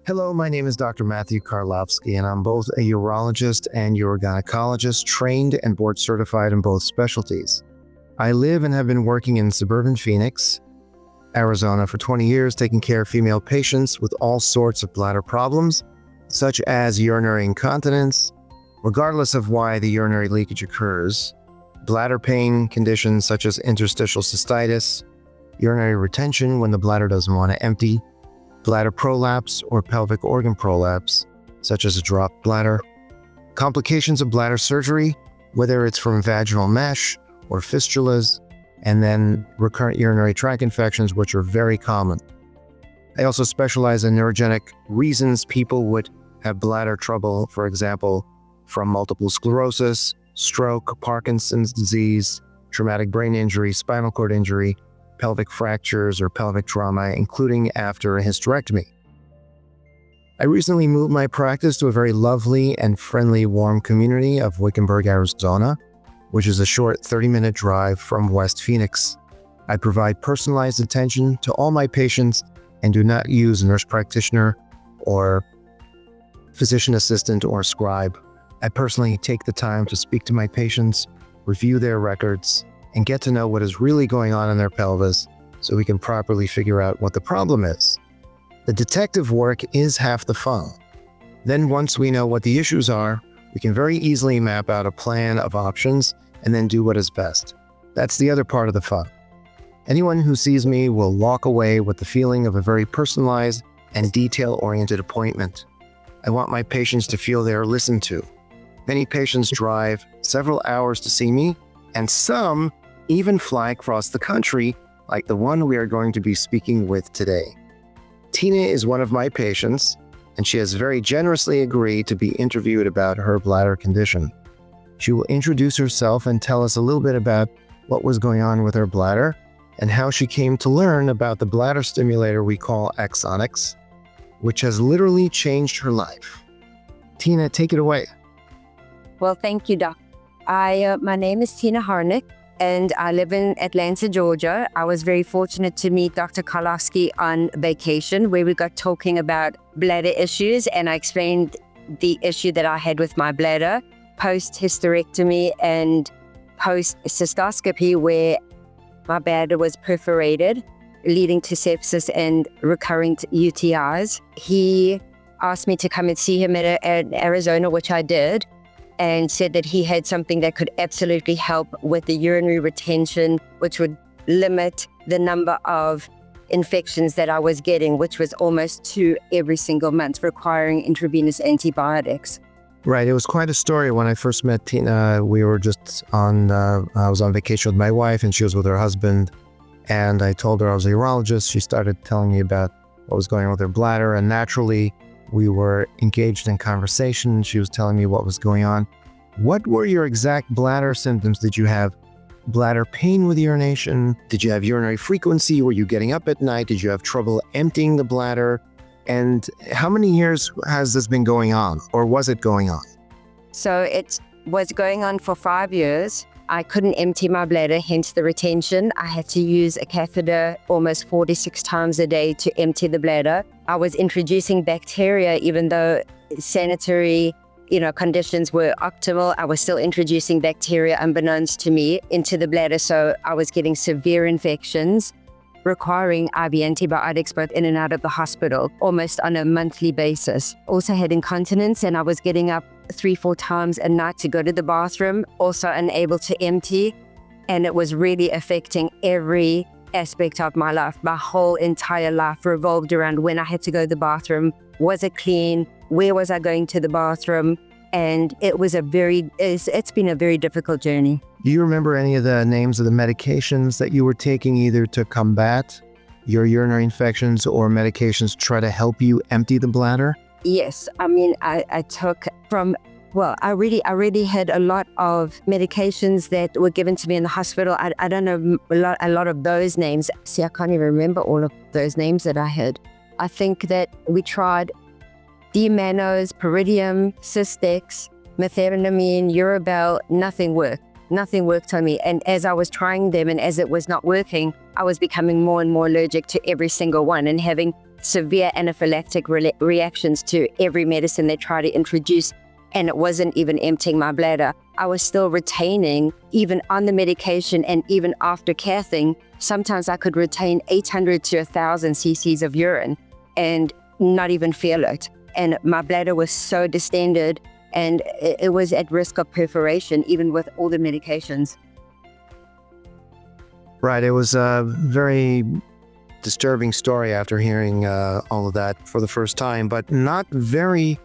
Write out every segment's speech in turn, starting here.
Hello, my name is Dr. Matthew Karlovsky, and I'm both a urologist and urogynecologist, trained and board certified in both specialties. I live and have been working in suburban Phoenix, Arizona for 20 years, taking care of female patients with all sorts of bladder problems, such as urinary incontinence, regardless of why the urinary leakage occurs, bladder pain conditions such as interstitial cystitis, urinary retention when the bladder doesn't want to empty, bladder prolapse or pelvic organ prolapse, such as a dropped bladder, complications of bladder surgery, whether it's from vaginal mesh or fistulas, and then recurrent urinary tract infections, which are very common. I also specialize in neurogenic reasons people would have bladder trouble, for example, from multiple sclerosis, stroke, Parkinson's disease, traumatic brain injury, spinal cord injury, pelvic fractures, or pelvic trauma, including after a hysterectomy. I recently moved my practice to a very lovely and friendly, warm community of Wickenburg, Arizona, which is a short 30-minute drive from West Phoenix. I provide personalized attention to all my patients and do not use nurse practitioner or physician assistant or scribe. I personally take the time to speak to my patients, review their records, and get to know what is really going on in their pelvis so we can properly figure out what the problem is. The detective work is half the fun. Then once we know what the issues are, we can very easily map out a plan of options and then do what is best. That's the other part of the fun. Anyone who sees me will walk away with the feeling of a very personalized and detail-oriented appointment. I want my patients to feel they are listened to. Many patients drive several hours to see me, and some even fly across the country, like the one we are going to be speaking with today. Teena is one of my patients, and she has very generously agreed to be interviewed about her bladder condition. She will introduce herself and tell us a little bit about what was going on with her bladder and how she came to learn about the bladder stimulator we call Axonics, which has literally changed her life. Teena, take it away. Well, thank you, Doc. My name is Teena Harnick, and I live in Atlanta, Georgia. I was very fortunate to meet Dr. Karlovsky on vacation, where we got talking about bladder issues, and I explained the issue that I had with my bladder post-hysterectomy and post-cystoscopy, where my bladder was perforated, leading to sepsis and recurrent UTIs. He asked me to come and see him at Arizona, which I did, and said that he had something that could absolutely help with the urinary retention, which would limit the number of infections that I was getting, which was almost 2 every single month, requiring intravenous antibiotics. Right, it was quite a story. When I first met Teena, we were just I was on vacation with my wife and she was with her husband. And I told her I was a urologist. She started telling me about what was going on with her bladder, and naturally, we were engaged in conversation. She was telling me what was going on. What were your exact bladder symptoms? Did you have bladder pain with urination? Did you have urinary frequency? Were you getting up at night? Did you have trouble emptying the bladder? And how many years has this been going on, or was it going on? So it was going on for 5 years. I couldn't empty my bladder, hence the retention. I had to use a catheter almost 46 times a day to empty the bladder. I was introducing bacteria, even though sanitary, conditions were optimal. I was still introducing bacteria unbeknownst to me into the bladder. So I was getting severe infections, requiring IV antibiotics both in and out of the hospital, almost on a monthly basis. Also had incontinence, and I was getting up 3-4 times a night to go to the bathroom, also unable to empty. And it was really affecting every aspect of my life. My whole entire life revolved around when I had to go to the bathroom. Was it clean? Where was I going to the bathroom? And it's been a very difficult journey. Do you remember any of the names of the medications that you were taking, either to combat your urinary infections or medications to try to help you empty the bladder? Yes, I took I already had a lot of medications that were given to me in the hospital. I don't know a lot of those names. See, I can't even remember all of those names that I had. I think that we tried D-mannose, Pyridium, Cystex, methamphetamine, Urabel, nothing worked. Nothing worked on me. And as I was trying them and as it was not working, I was becoming more and more allergic to every single one and having severe anaphylactic reactions to every medicine they try to introduce. And it wasn't even emptying my bladder. I was still retaining, even on the medication and even after cathing, sometimes I could retain 800 to 1,000 cc's of urine and not even feel it. And my bladder was so distended and it was at risk of perforation, even with all the medications. Right. It was a very disturbing story after hearing all of that for the first time, but not very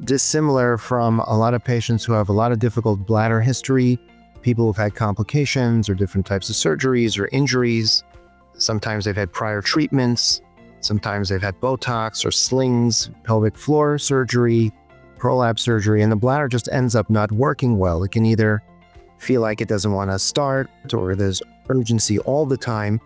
dissimilar from a lot of patients who have a lot of difficult bladder history, people who've had complications or different types of surgeries or injuries. Sometimes they've had prior treatments. Sometimes they've had Botox or slings, pelvic floor surgery, prolapse surgery, and the bladder just ends up not working well. It can either feel like it doesn't want to start or there's urgency all the time.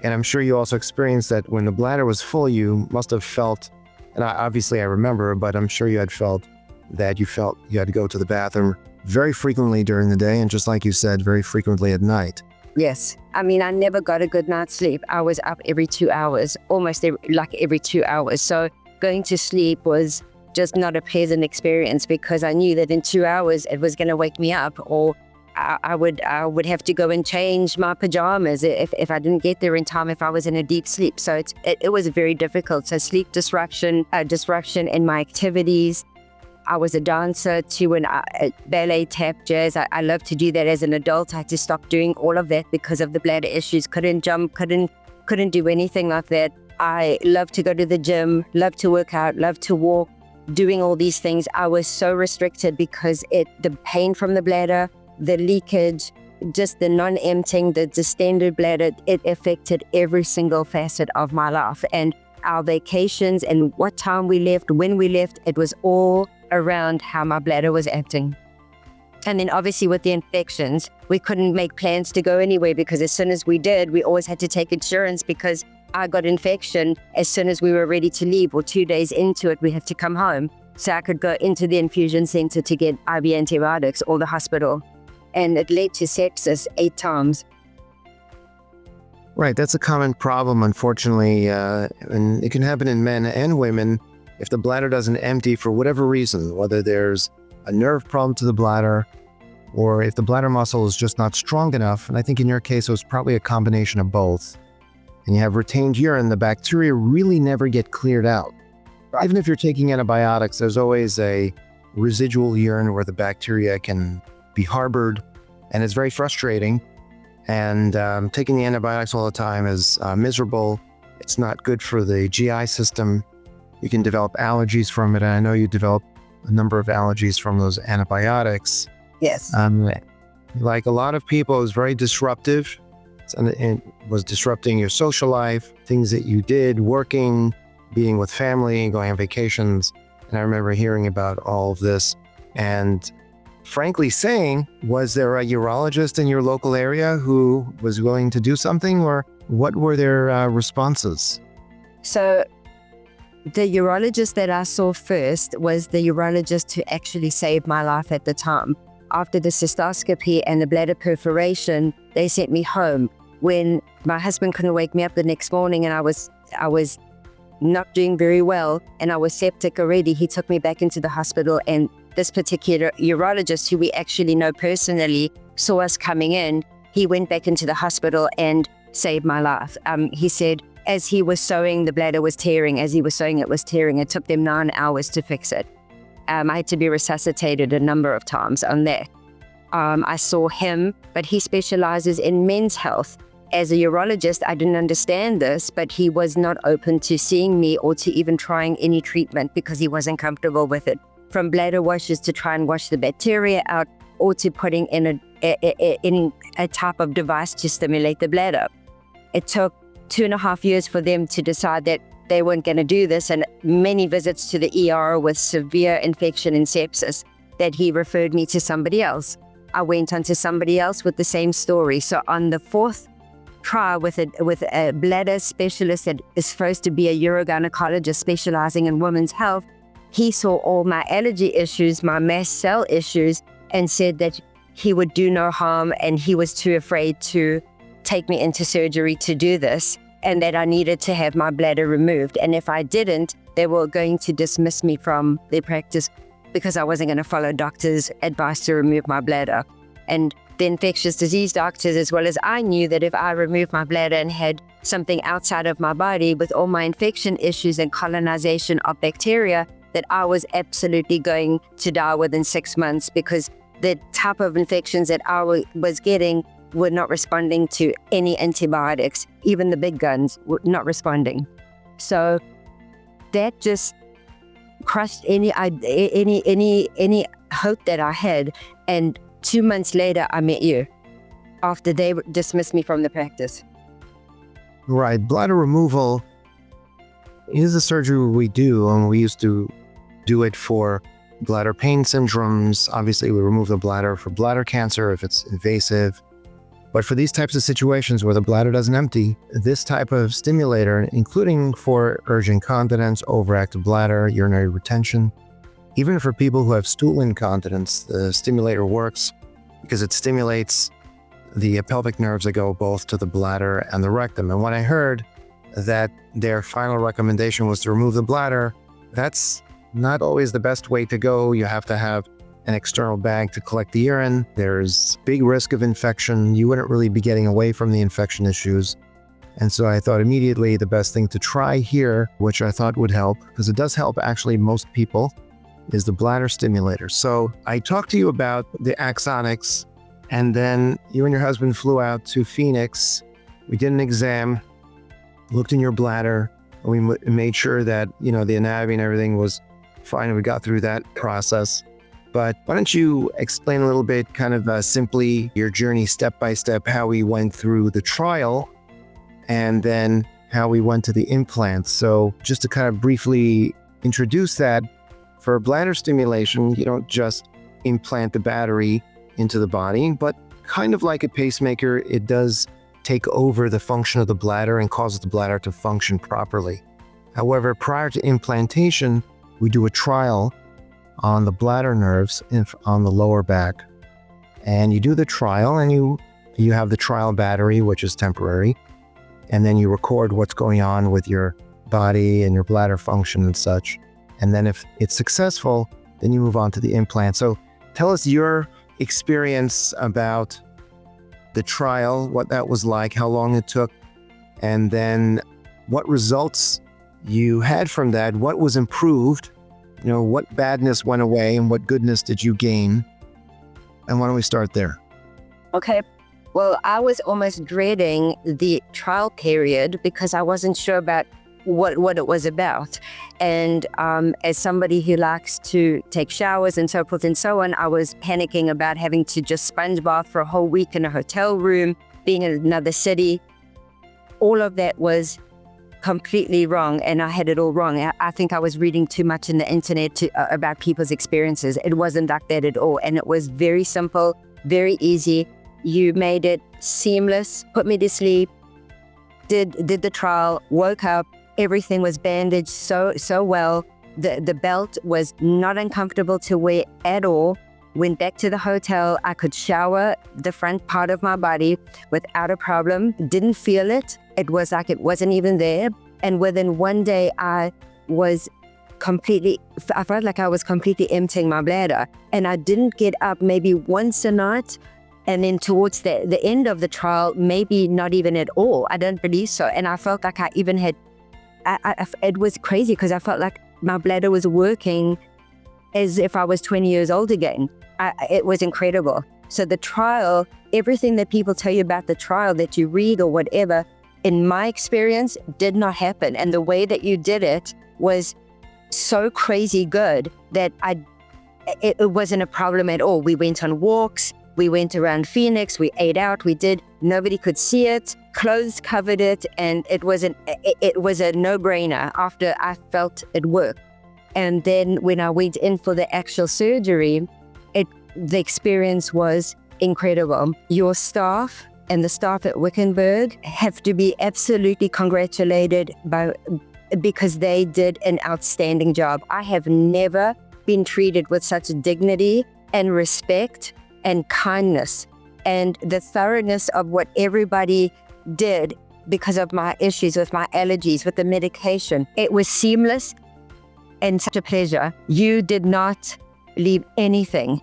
And I'm sure you also experienced that when the bladder was full, you must have felt, and obviously I remember, but I'm sure you had felt that you had to go to the bathroom very frequently during the day, and just like you said, very frequently at night. Yes. I mean, I never got a good night's sleep. I was up every 2 hours, almost every 2 hours. So going to sleep was just not a pleasant experience because I knew that in 2 hours it was going to wake me up, or I would have to go and change my pajamas if I didn't get there in time, if I was in a deep sleep. So it was very difficult. So sleep disruption in my activities. I was a dancer too, and ballet, tap, jazz. I loved to do that as an adult. I had to stop doing all of that because of the bladder issues. Couldn't jump, couldn't do anything like that. I loved to go to the gym, loved to work out, loved to walk, doing all these things. I was so restricted because the pain from the bladder, the leakage, just the non-emptying, the distended bladder, it affected every single facet of my life. And our vacations and what time we left, when we left, it was all around how my bladder was acting. And then obviously with the infections, we couldn't make plans to go anywhere because as soon as we did, we always had to take insurance because I got infection as soon as we were ready to leave, or 2 days into it, we had to come home. So I could go into the infusion center to get IV antibiotics or the hospital. And it led to sepsis 8 times. Right, that's a common problem, unfortunately, and it can happen in men and women if the bladder doesn't empty for whatever reason, whether there's a nerve problem to the bladder or if the bladder muscle is just not strong enough. And I think in your case, it was probably a combination of both. And you have retained urine, the bacteria really never get cleared out. Even if you're taking antibiotics, there's always a residual urine where the bacteria can be harbored, and it's very frustrating. And taking the antibiotics all the time is miserable. It's not good for the GI system. You can develop allergies from it, and I know you developed a number of allergies from those antibiotics. Yes. Like a lot of people, it was very disruptive. It was disrupting your social life, things that you did, working, being with family, going on vacations. And I remember hearing about all of this and frankly saying, was there a urologist in your local area who was willing to do something, or what were their responses? So the urologist that I saw first was the urologist who actually saved my life at the time. After the cystoscopy and the bladder perforation, they sent me home. When my husband couldn't wake me up the next morning and I was not doing very well and I was septic already, he took me back into the hospital, and this particular urologist, who we actually know personally, saw us coming in. He went back into the hospital and saved my life. He said as he was sewing, the bladder was tearing. As he was sewing, it was tearing. It took them 9 hours to fix it. I had to be resuscitated a number of times on that. I saw him, but he specializes in men's health. As a urologist, I didn't understand this, but he was not open to seeing me or to even trying any treatment because he wasn't comfortable with it. From bladder washes to try and wash the bacteria out, or to putting in a type of device to stimulate the bladder. It took 2.5 years for them to decide that they weren't going to do this, and many visits to the ER with severe infection and sepsis that he referred me to somebody else. I went on to somebody else with the same story. So on the 4th try with a bladder specialist that is supposed to be a urogynecologist specializing in women's health, he saw all my allergy issues, my mast cell issues, and said that he would do no harm, and he was too afraid to take me into surgery to do this, and that I needed to have my bladder removed. And if I didn't, they were going to dismiss me from their practice because I wasn't going to follow doctors' advice to remove my bladder. And the infectious disease doctors, as well as I, knew that if I removed my bladder and had something outside of my body with all my infection issues and colonization of bacteria, that I was absolutely going to die within 6 months, because the type of infections that I was getting were not responding to any antibiotics. Even the big guns were not responding. So that just crushed any hope that I had. And 2 months later, I met you after they dismissed me from the practice. Right. Bladder removal is a surgery we do, and we used to do it for bladder pain syndromes. Obviously, we remove the bladder for bladder cancer if it's invasive. But for these types of situations where the bladder doesn't empty, this type of stimulator, including for urgent incontinence, overactive bladder, urinary retention, even for people who have stool incontinence, the stimulator works because it stimulates the pelvic nerves that go both to the bladder and the rectum. And when I heard that their final recommendation was to remove the bladder, that's not always the best way to go. You have to have an external bag to collect the urine. There's big risk of infection. You wouldn't really be getting away from the infection issues. And so I thought immediately the best thing to try here, which I thought would help, because it does help actually most people, is the bladder stimulator. So I talked to you about the Axonics, and then you and your husband flew out to Phoenix. We did an exam, looked in your bladder, and we made sure that, the anatomy and everything was fine, and we got through that process. But why don't you explain a little bit, kind of simply, your journey step by step, how we went through the trial, and then how we went to the implants. So just to kind of briefly introduce that, for bladder stimulation, you don't just implant the battery into the body, but kind of like a pacemaker, it does take over the function of the bladder and causes the bladder to function properly. However, prior to implantation, we do a trial on the bladder nerves on the lower back. And you do the trial, and you have the trial battery, which is temporary. And then you record what's going on with your body and your bladder function and such. And then if it's successful, then you move on to the implant. So tell us your experience about the trial, what that was like, how long it took, and then what results you had from that, what was improved, what badness went away and what goodness did you gain? And why don't we start there? Okay. Well, I was almost dreading the trial period because I wasn't sure about what it was about. And as somebody who likes to take showers and so forth and so on, I was panicking about having to just sponge bath for a whole week in a hotel room, being in another city. All of that was completely wrong, and I had it all wrong. I think I was reading too much in the internet about people's experiences. It wasn't like that at all, and it was very simple, very easy. You made it seamless, put me to sleep, did the trial, woke up, everything was bandaged so well. The belt was not uncomfortable to wear at all. Went back to the hotel. I could shower the front part of my body without a problem. Didn't feel it. It was like it wasn't even there. And within one day, I felt like I was completely emptying my bladder. And I didn't get up maybe once a night. And then towards the end of the trial, maybe not even at all. I don't believe so. And I felt like I even had, it was crazy because I felt like my bladder was working as if I was 20 years old again. It was incredible. So the trial, everything that people tell you about the trial that you read or whatever, in my experience, did not happen. And the way that you did it was so crazy good that it wasn't a problem at all. We went on walks. We went around Phoenix. We ate out. Nobody could see it. Clothes covered it. And it was a no-brainer after I felt it work. And then when I went in for the actual surgery, the experience was incredible. Your staff and the staff at Wickenburg have to be absolutely congratulated because they did an outstanding job. I have never been treated with such dignity and respect and kindness and the thoroughness of what everybody did because of my issues with my allergies, with the medication. It was seamless and such a pleasure. You did not leave anything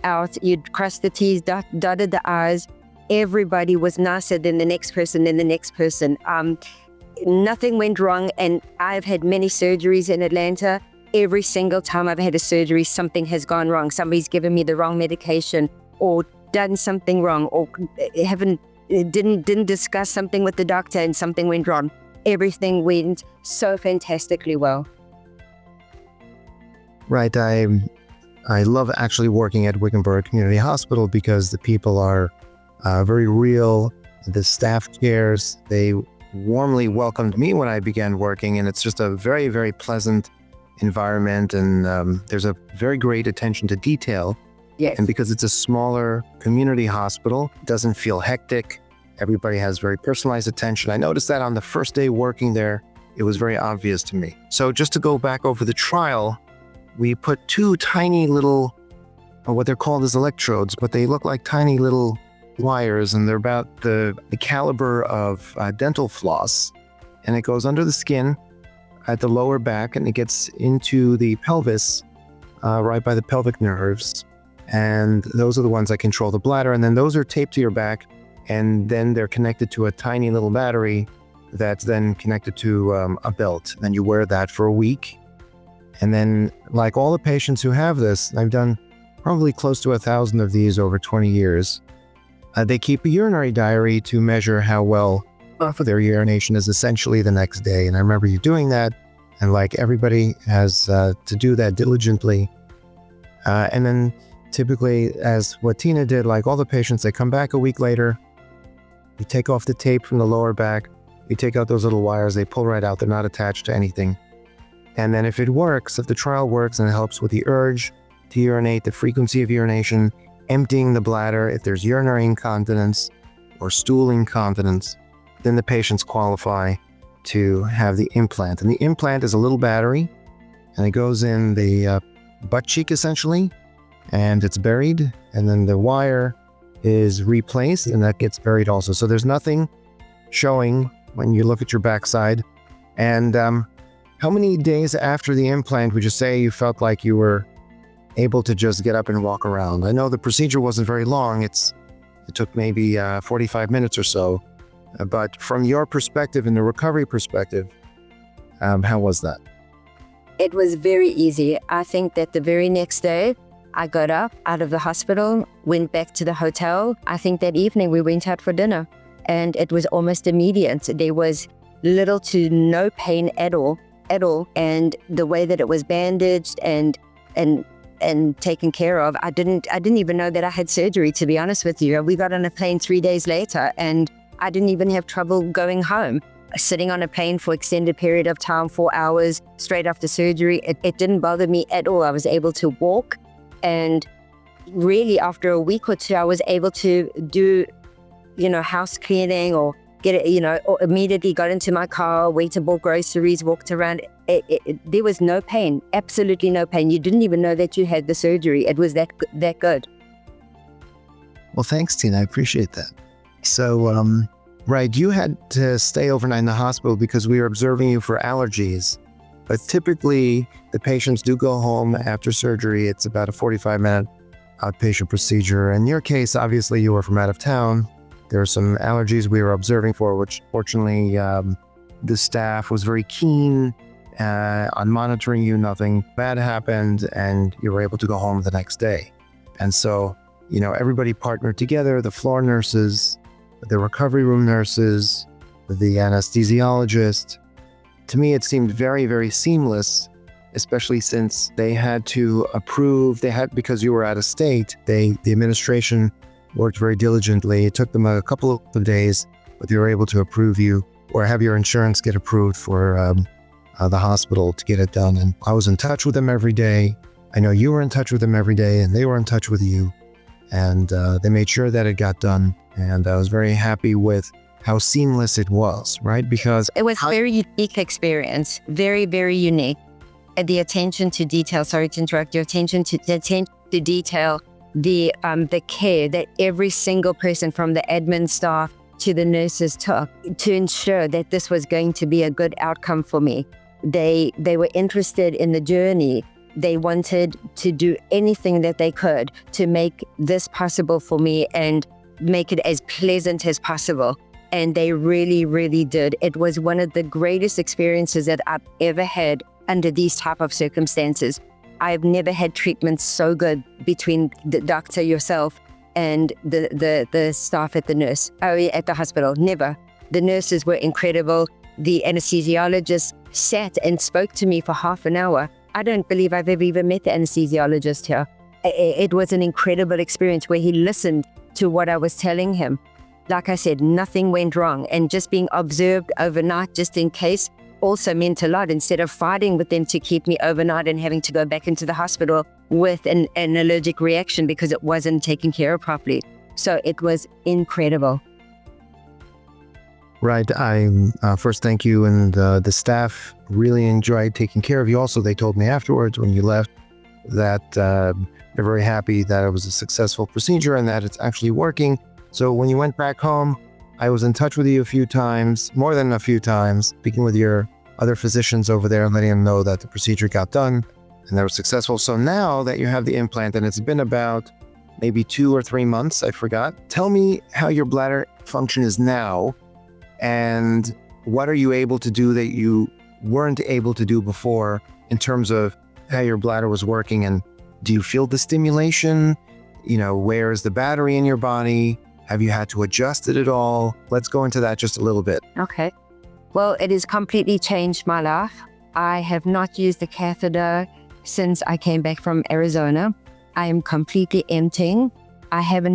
out. You'd crossed the T's, dotted the I's. Everybody was nicer than the next person, Nothing went wrong, and I've had many surgeries in Atlanta. Every single time I've had a surgery, something has gone wrong. Somebody's given me the wrong medication or done something wrong or didn't discuss something with the doctor and something went wrong. Everything went so fantastically well. Right. I love actually working at Wickenburg Community Hospital because the people are very real. The staff cares. They warmly welcomed me when I began working, and it's just a very, very pleasant environment, and there's a very great attention to detail. Yes. And because it's a smaller community hospital, it doesn't feel hectic. Everybody has very personalized attention. I noticed that on the first day working there, it was very obvious to me. So just to go back over the trial, we put two tiny little, what they're called as electrodes, but they look like tiny little wires, and they're about the caliber of dental floss, and it goes under the skin at the lower back, and it gets into the pelvis right by the pelvic nerves, and those are the ones that control the bladder, and then those are taped to your back, and then they're connected to a tiny little battery that's then connected to a belt. Then you wear that for a week, and then like all the patients who have this, I've done probably close to 1,000 of these over 20 years. They keep a urinary diary to measure how well off of their urination is essentially the next day. And I remember you doing that, and like everybody has to do that diligently. And then typically, as what Teena did, like all the patients, they come back a week later, you take off the tape from the lower back, you take out those little wires, they pull right out, they're not attached to anything. And then if it works, if the trial works and it helps with the urge to urinate, the frequency of urination, emptying the bladder, if there's urinary incontinence or stool incontinence, then the patients qualify to have the implant. And the implant is a little battery, and it goes in the butt cheek essentially, and it's buried, and then the wire is replaced, and that gets buried also. So there's nothing showing when you look at your backside. And how many days after the implant would you say you felt like you were able to just get up and walk around? I know the procedure wasn't very long. It took maybe 45 minutes or so. But from your perspective and the recovery perspective, how was that? It was very easy. I think that the very next day, I got up out of the hospital, went back to the hotel. I think that evening we went out for dinner, and it was almost immediate. There was little to no pain at all. And the way that it was bandaged and taken care of, I didn't even know that I had surgery, to be honest with you. We got on a plane 3 days later, and I didn't even have trouble going home. Sitting on a plane for extended period of time, 4 hours straight after surgery, it didn't bother me at all. I was able to walk, and really after a week or two, I was able to do, house cleaning or get it, or immediately got into my car, went and bought groceries, walked around. There was no pain, absolutely no pain. You didn't even know that you had the surgery. It was that good. Well, thanks, Teena. I appreciate that. So, right, you had to stay overnight in the hospital because we were observing you for allergies. But typically, the patients do go home after surgery. It's about a 45-minute outpatient procedure. In your case, obviously, you were from out of town. There were some allergies we were observing for, which fortunately, the staff was very keen on monitoring you. Nothing bad happened, and you were able to go home the next day. And so, everybody partnered together, the floor nurses, the recovery room nurses, the anesthesiologist. To me, it seemed very, very seamless, especially since they had to approve, because you were out of state, the administration worked very diligently. It took them a couple of days, but they were able to approve you or have your insurance get approved for the hospital to get it done. And I was in touch with them every day. I know you were in touch with them every day, and they were in touch with you. And they made sure that it got done. And I was very happy with how seamless it was, right? Because it was a very unique experience, very, very unique. And the attention to detail, sorry to interrupt, your attention to detail the care that every single person from the admin staff to the nurses took to ensure that this was going to be a good outcome for me. They were interested in the journey. They wanted to do anything that they could to make this possible for me and make it as pleasant as possible. And they really, really did. It was one of the greatest experiences that I've ever had under these type of circumstances. I've never had treatment so good between the doctor, yourself, and the staff at the hospital. Never. The nurses were incredible. The anesthesiologist sat and spoke to me for half an hour. I don't believe I've ever even met the anesthesiologist here. It was an incredible experience where he listened to what I was telling him. Like I said, nothing went wrong. And just being observed overnight, just in case, also meant a lot. Instead of fighting with them to keep me overnight and having to go back into the hospital with an allergic reaction because it wasn't taken care of properly. So it was incredible. Right. I first thank you, and the staff really enjoyed taking care of you. Also, they told me afterwards when you left that they're very happy that it was a successful procedure and that it's actually working. So when you went back home, I was in touch with you a few times, more than a few times, speaking with your other physicians over there and letting them know that the procedure got done and that was successful. So now that you have the implant, and it's been about maybe 2 or 3 months, I forgot. Tell me how your bladder function is now, and what are you able to do that you weren't able to do before in terms of how your bladder was working? And do you feel the stimulation? Where is the battery in your body? Have you had to adjust it at all? Let's go into that just a little bit. Okay. Well, it has completely changed my life. I have not used the catheter since I came back from Arizona. I am completely emptying. I have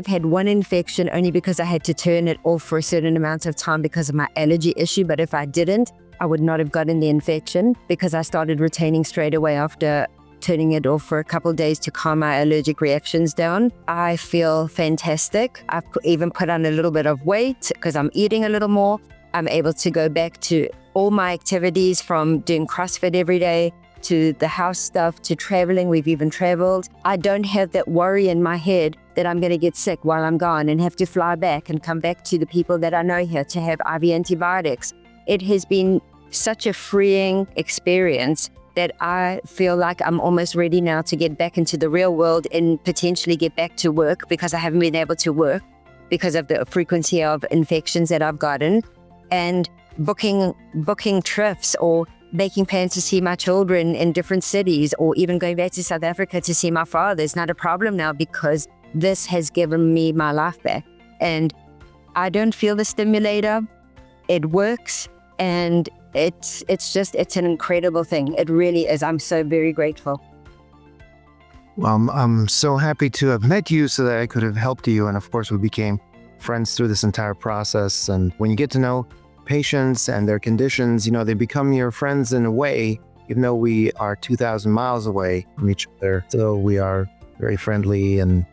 had one infection only because I had to turn it off for a certain amount of time because of my allergy issue. But if I didn't, I would not have gotten the infection because I started retaining straight away after turning it off for a couple of days to calm my allergic reactions down. I feel fantastic. I've even put on a little bit of weight because I'm eating a little more. I'm able to go back to all my activities, from doing CrossFit every day to the house stuff to traveling. We've even traveled. I don't have that worry in my head that I'm going to get sick while I'm gone and have to fly back and come back to the people that I know here to have IV antibiotics. It has been such a freeing experience that I feel like I'm almost ready now to get back into the real world and potentially get back to work, because I haven't been able to work because of the frequency of infections that I've gotten. And booking trips or making plans to see my children in different cities, or even going back to South Africa to see my father is not a problem now, because this has given me my life back. And I don't feel the stimulator. It works, and it's an incredible thing. It really is. I'm so very grateful. Well, I'm so happy to have met you so that I could have helped you. And of course, we became friends through this entire process. And when you get to know patients and their conditions, they become your friends in a way, even though we are 2,000 miles away from each other. So we are very friendly, and,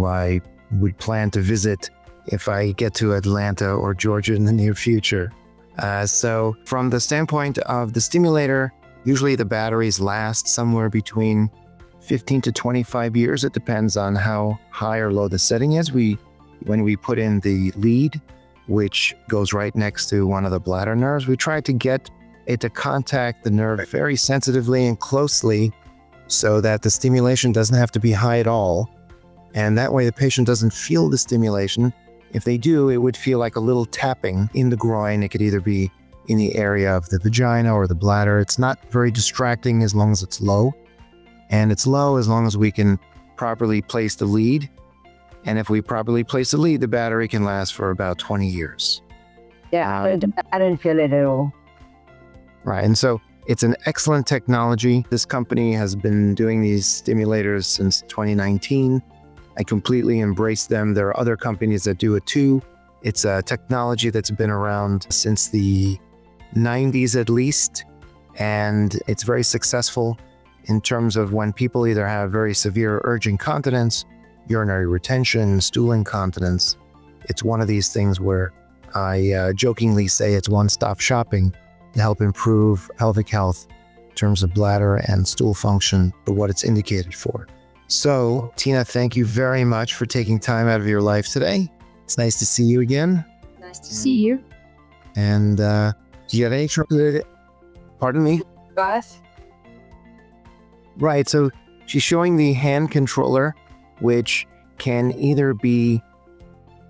I would plan to visit if I get to Atlanta or Georgia in the near future. So from the standpoint of the stimulator, usually the batteries last somewhere between 15 to 25 years. It depends on how high or low the setting is. When we put in the lead, which goes right next to one of the bladder nerves, we try to get it to contact the nerve very sensitively and closely so that the stimulation doesn't have to be high at all. And that way the patient doesn't feel the stimulation. If they do, it would feel like a little tapping in the groin. It could either be in the area of the vagina or the bladder. It's not very distracting as long as it's low. And it's low as long as we can properly place the lead. And if we properly place the lead, the battery can last for about 20 years. Yeah, I don't feel it at all. Right. And so it's an excellent technology. This company has been doing these stimulators since 2019. I completely embrace them. There are other companies that do it too. It's a technology that's been around since the 90s at least, and it's very successful in terms of when people either have very severe urge incontinence, urinary retention, stool incontinence. It's one of these things where I jokingly say it's one-stop shopping to help improve pelvic health in terms of bladder and stool function for what it's indicated for. So, Teena, thank you very much for taking time out of your life today. It's nice to see you again. Nice to see you. And do you have any trouble? Pardon me? Both. Right, so she's showing the hand controller, which can either be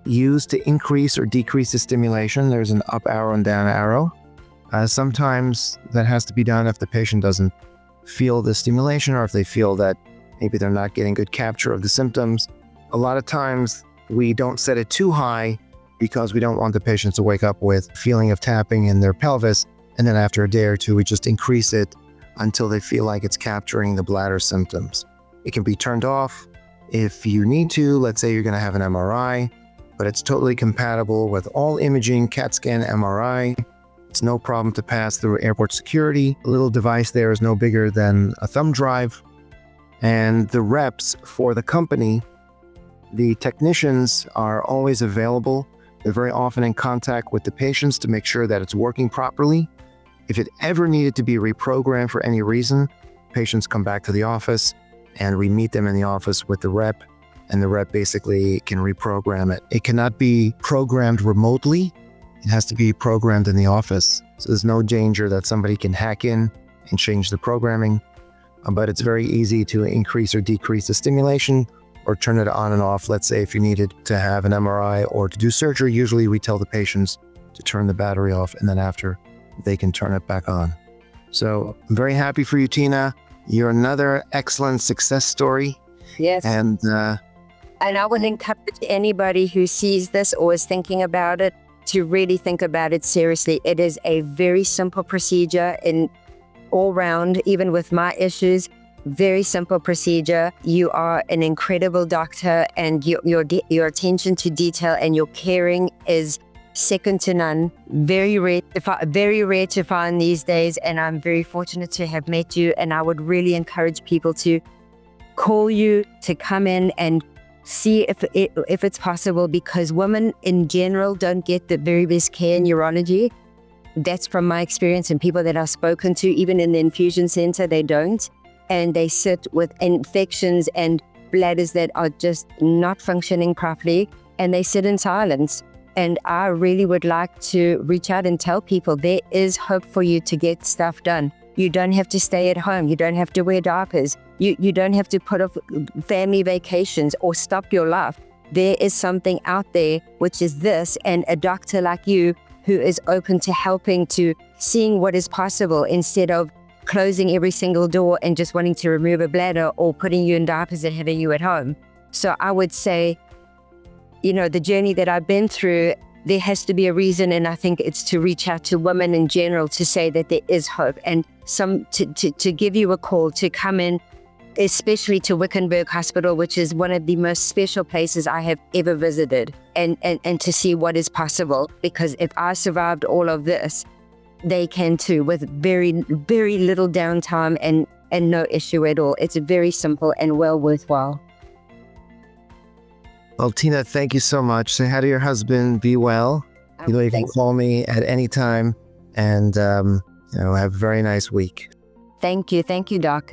used to increase or decrease the stimulation. There's an up arrow and down arrow. Sometimes that has to be done if the patient doesn't feel the stimulation or if they feel that maybe they're not getting good capture of the symptoms. A lot of times we don't set it too high because we don't want the patients to wake up with feeling of tapping in their pelvis. And then after a day or two, we just increase it until they feel like it's capturing the bladder symptoms. It can be turned off if you need to. Let's say you're going to have an MRI, but it's totally compatible with all imaging, CAT scan, MRI. It's no problem to pass through airport security. The little device there is no bigger than a thumb drive. And the reps for the company, the technicians are always available. They're very often in contact with the patients to make sure that it's working properly. If it ever needed to be reprogrammed for any reason, patients come back to the office and we meet them in the office with the rep, and the rep basically can reprogram it. It cannot be programmed remotely. It has to be programmed in the office. So there's no danger that somebody can hack in and change the programming, but it's very easy to increase or decrease the stimulation or turn it on and off. Let's say if you needed to have an MRI or to do surgery, usually we tell the patients to turn the battery off, and then after they can turn it back on. So I'm very happy for you, Teena. You're another excellent success story. Yes. And I would encourage anybody who sees this or is thinking about it to really think about it seriously. It is a very simple procedure in all round, even with my issues, very simple procedure. You are an incredible doctor, and your attention to detail and your caring is second to none. Very rare to find these days, and I'm very fortunate to have met you. And I would really encourage people to call you to come in and see if it's possible, because women in general don't get the very best care in urology. That's from my experience and people that I've spoken to. Even in the infusion center, they don't, and they sit with infections and bladders that are just not functioning properly, and they sit in silence. And I really would like to reach out and tell people there is hope for you to get stuff done. You don't have to stay at home. You don't have to wear diapers. You don't have to put off family vacations or stop your life. There is something out there, which is this, and a doctor like you who is open to helping, to seeing what is possible instead of closing every single door and just wanting to remove a bladder or putting you in diapers and having you at home. So I would say, the journey that I've been through, there has to be a reason, and I think it's to reach out to women in general to say that there is hope, and to give you a call to come in, especially to Wickenburg Hospital, which is one of the most special places I have ever visited, and to see what is possible. Because if I survived all of this, they can too, with very, very little downtime and no issue at all. It's very simple and well worthwhile. well, Teena, thank you so much. Say hi to your husband. Be well. You can call me at any time, and have a very nice week. Thank you, Doc.